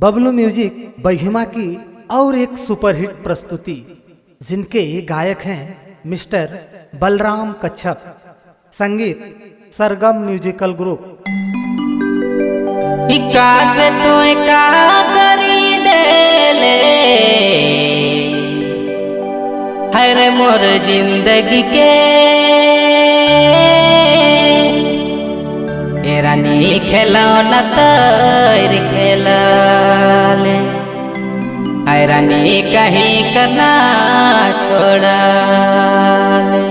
Bablu music बहिमा की और एक सुपरहिट प्रस्तुति, जिनके गायक हैं मिस्टर बलराम कच्छप, संगीत सरगम म्यूजिकल ग्रुप। विकास तो का करी दे ले हर मोर जिंदगी के रानी खेलौना तैर खेला ले रानी कहीं करना छोड़ा ले।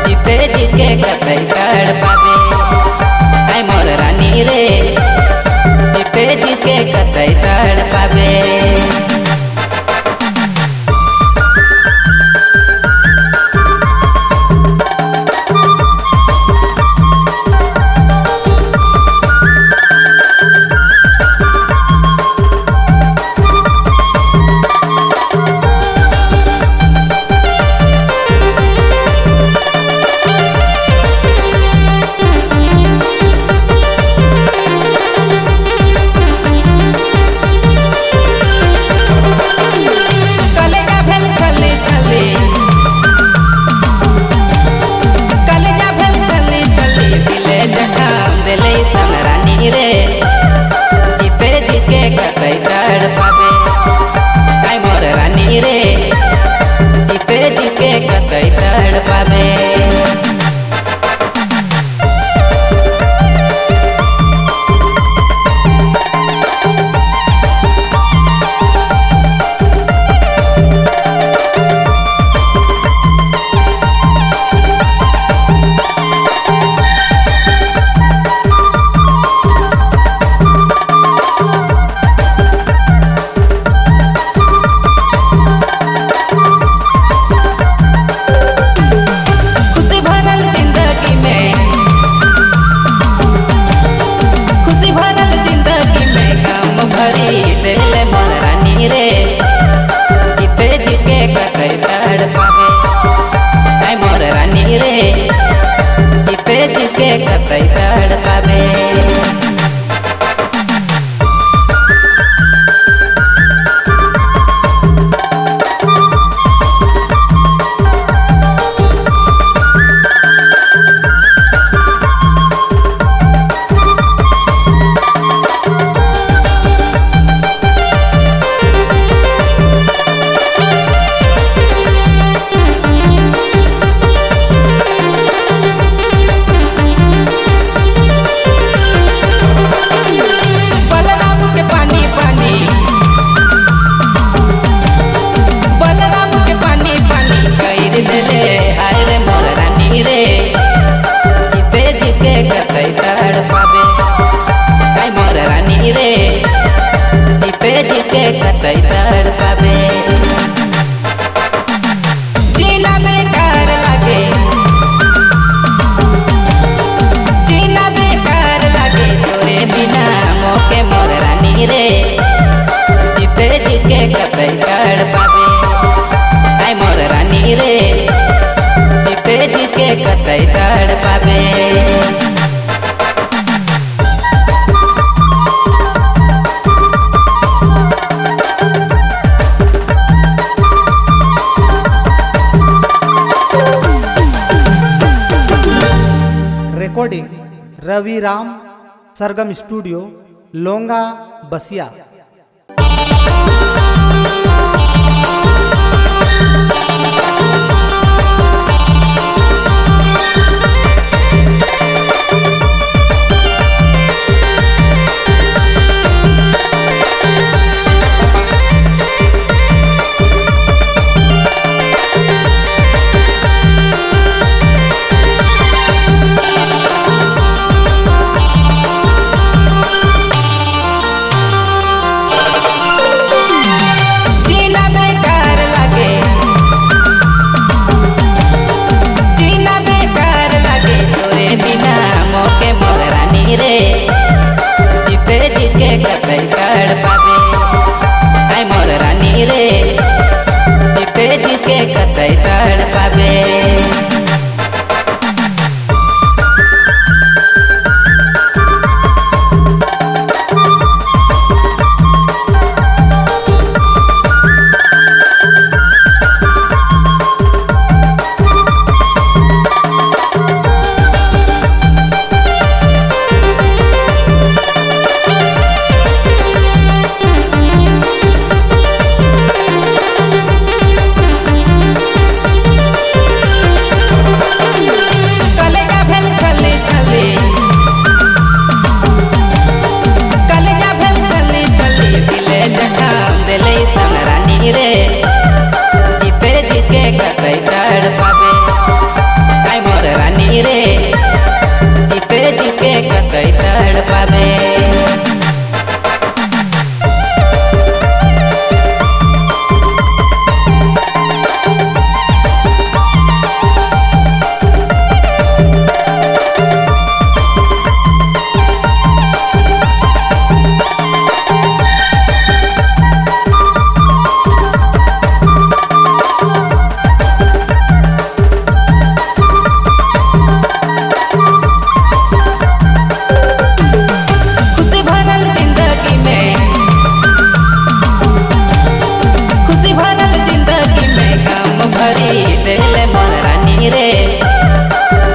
जीते जीके कतई कर पावे आई मोर रानी रे, जीते जीके कतई कर पावे। जीते जीके कतई कर पावे आई मोर रानी रे, जीते जीके कतई कर पावे। जीते जीके कतई कर पावे आई मोर रानी रे, जीते जीके कतई कर पावे। कतई कर पावे आई मोर रानी रे, जीते जीके कतई कर पावे। जीना बेकार लागे, जीना बेकार लागे तोरे बिना मोके मोर रानी रे, जीते जीके कतई कर पावे आई मोर रानी रे, जीते जीके कतई कर पावे। रिकॉर्डिंग रवि राम, सरगम स्टूडियो, लोंगा, बसिया। रे जीते जी के कतई तड़ पावे। जीते जी के कतई तड़ पावे आई मोर रानी रे जीते जी के कतई तड़ पावे। दिले मोर रानी रे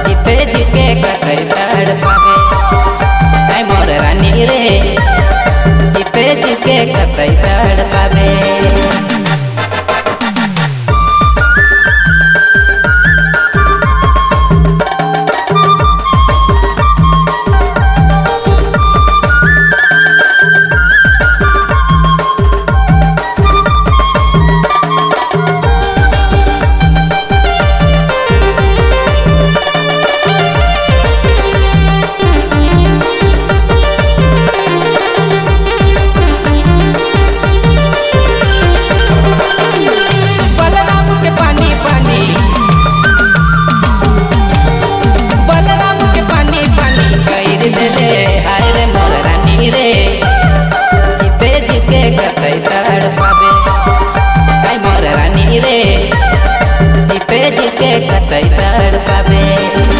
जीते जी के कतई तड़ पावे आई मोर रानी रे जीते जी के कतई तड़ पावे। कतई तड़ पावे आई मोर रानी रे जीते जी के कतई तड़ पावे।